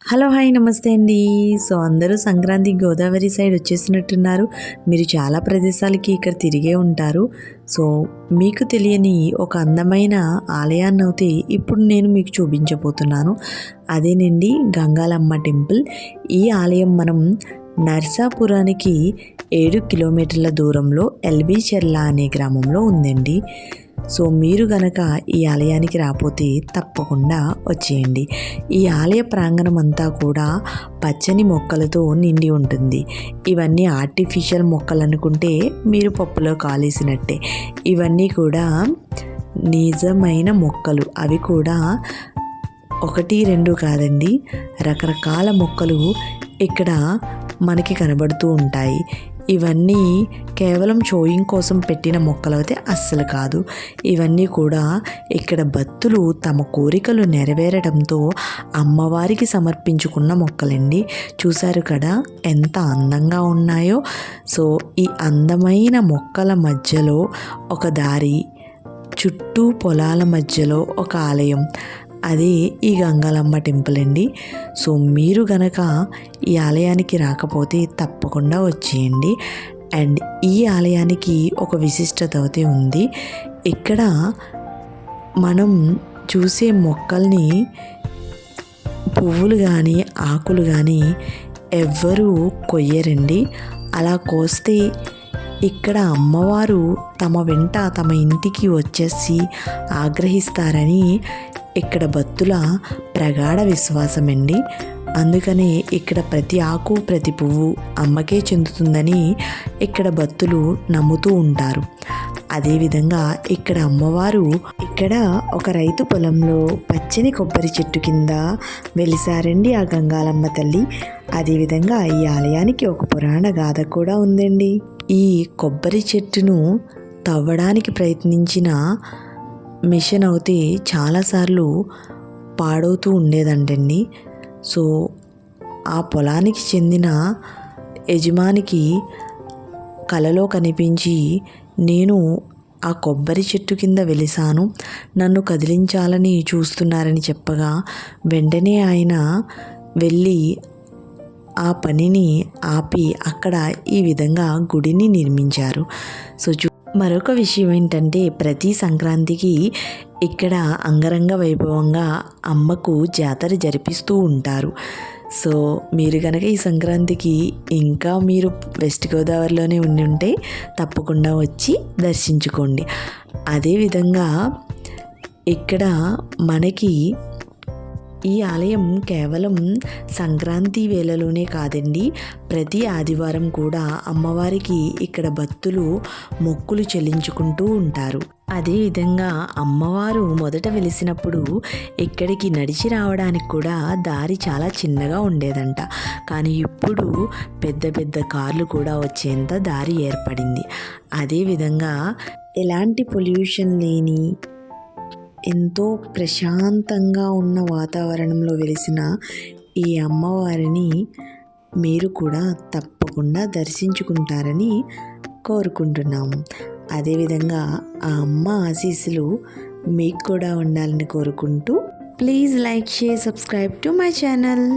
Hello hi నమస్తే అండి. So అందరూ సంక్రాంతి గోదావరి సైడ్ వచ్చేసినట్టున్నారు. మీరు చాలా ప్రదేశాలకి ఇక్కడ తిరిగే ఉంటారు. సో మీకు తెలియని ఒక అందమైన ఆలయాన్ని అయితే ఇప్పుడు నేను మీకు చూపించబోతున్నాను. అదేనండి గంగాలమ్మ టెంపుల్. ఈ ఆలయం మనం నర్సాపురానికి 7 కిలోమీటర్ల దూరంలో ఎల్బీ చెర్ల అనే గ్రామంలో ఉందండి. సో మీరు గనక ఈ ఆలయానికి రాకపోతే తప్పకుండా వచ్చేయండి. ఈ ఆలయ ప్రాంగణం అంతా కూడా పచ్చని మొక్కలతో నిండి ఉంటుంది. ఇవన్నీ ఆర్టిఫిషియల్ మొక్కలు అనుకుంటే మీరు పప్పులో కాలేసినట్టే. ఇవన్నీ కూడా నిజమైన మొక్కలు. అవి కూడా 1, 2 కాదండి, రకరకాల మొక్కలు ఇక్కడ మనకి కనబడుతూ ఉంటాయి. ఇవన్నీ కేవలం షోయింగ్ కోసం పెట్టిన మొక్కలు అయితే అస్సలు కాదు. ఇవన్నీ కూడా ఇక్కడ భక్తులు తమ కోరికలు నెరవేరడంతో అమ్మవారికి సమర్పించుకున్న మొక్కలండి. చూశారు కదా ఎంత అందంగా ఉన్నాయో. సో ఈ అందమైన మొక్కల మధ్యలో ఒక దారి, చుట్టూ పొలాల మధ్యలో ఒక ఆలయం, అదే ఈ గంగాలమ్మ టెంపుల్ అండి. సో మీరు గనక ఈ ఆలయానికి రాకపోతే తప్పకుండా వచ్చేయండి. అండ్ ఈ ఆలయానికి ఒక విశిష్టత అయితే ఉంది. ఇక్కడ మనం చూసే మొక్కల్ని, పువ్వులు కానీ ఆకులు కానీ ఎవ్వరూ కొయ్యరండి. అలా కోస్తే ఇక్కడ అమ్మవారు తమ వెంట తమ ఇంటికి వచ్చేసి ఆగ్రహిస్తారని ఇక్కడ భక్తుల ప్రగాఢ విశ్వాసం అండి. అందుకనే ఇక్కడ ప్రతి ఆకు ప్రతి పువ్వు అమ్మకే చెందుతుందని ఇక్కడ భక్తులు నమ్ముతూ ఉంటారు. అదేవిధంగా ఇక్కడ అమ్మవారు ఇక్కడ ఒక రైతు పొలంలో పచ్చని కొబ్బరి చెట్టు కింద వెలిసారండి ఆ గంగాలమ్మ తల్లి. అదేవిధంగా ఈ ఆలయానికి ఒక పురాణ గాథ కూడా ఉందండి. ఈ కొబ్బరి చెట్టును తవ్వడానికి ప్రయత్నించిన మిషన్ అయితే చాలాసార్లు పాడవుతూ ఉండేదంటండి. సో ఆ పొలానికి చెందిన యజమానికి కలలో కనిపించి, నేను ఆ కొబ్బరి చెట్టు కింద వెలిసాను, నన్ను కదిలించాలని చూస్తున్నారని చెప్పగా వెంటనే ఆయన వెళ్ళి ఆ పనిని ఆపి అక్కడ ఈ విధంగా గుడిని నిర్మించారు. సో మరొక విషయం ఏంటంటే ప్రతి సంక్రాంతికి ఇక్కడ అంగరంగ వైభవంగా అమ్మకు జాతర జరిపిస్తూ ఉంటారు. సో మీరు కనుక ఈ సంక్రాంతికి ఇంకా మీరు వెస్ట్ గోదావరిలోనే ఉంటే తప్పకుండా వచ్చి దర్శించుకోండి. అదేవిధంగా ఇక్కడ మనకి ఈ ఆలయం కేవలం సంక్రాంతి వేళలోనే కాదండి, ప్రతి ఆదివారం కూడా అమ్మవారికి ఇక్కడ భక్తులు మొక్కులు చెల్లించుకుంటూ ఉంటారు. అదేవిధంగా అమ్మవారు మొదట వెలిసినప్పుడు ఇక్కడికి నడిచి రావడానికి కూడా దారి చాలా చిన్నగా ఉండేదంట. కానీ ఇప్పుడు పెద్ద పెద్ద కార్లు కూడా వచ్చేంత దారి ఏర్పడింది. అదేవిధంగా ఎలాంటి పొల్యూషన్ లేని ఎంతో ప్రశాంతంగా ఉన్న వాతావరణంలో వెలిసిన ఈ అమ్మవారిని మీరు కూడా తప్పకుండా దర్శించుకుంటారని కోరుకుంటున్నాము. అదేవిధంగా ఆ అమ్మ ఆశీస్సులు మీకు కూడా ఉండాలని కోరుకుంటూ, please like, share, subscribe to my channel.